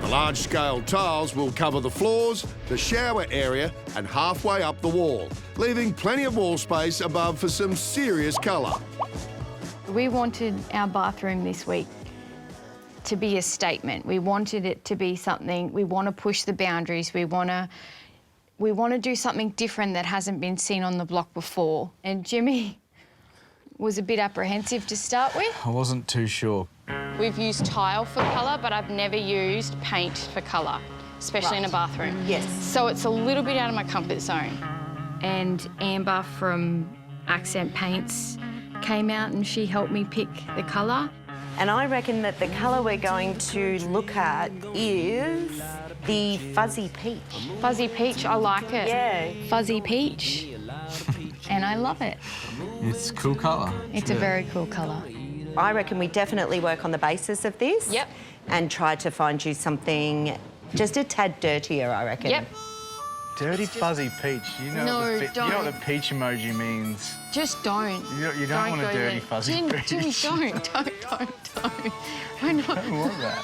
The large-scale tiles will cover the floors, the shower area and halfway up the wall, leaving plenty of wall space above for some serious colour. We wanted our bathroom this week to be a statement. We wanted it to be something, we want to push the boundaries, we want to do something different that hasn't been seen on the block before. And Jimmy was a bit apprehensive to start with. I wasn't too sure. We've used tile for colour, but I've never used paint for colour, especially in a bathroom. Yes. So it's a little bit out of my comfort zone. And Amber from Accent Paints came out and she helped me pick the colour. And I reckon that the colour we're going to look at is the fuzzy peach. Fuzzy peach, I like it. Yeah. Fuzzy peach. And I love it. It's a cool colour. It's a very cool colour. I reckon we definitely work on the basis of this. Yep. And try to find you something just a tad dirtier, I reckon. Yep. Dirty fuzzy peach. You know, No, you know what don't. the peach emoji means. Just don't. You don't want a go dirty there. fuzzy Jim, peach. Jim, don't. I know. I don't want that.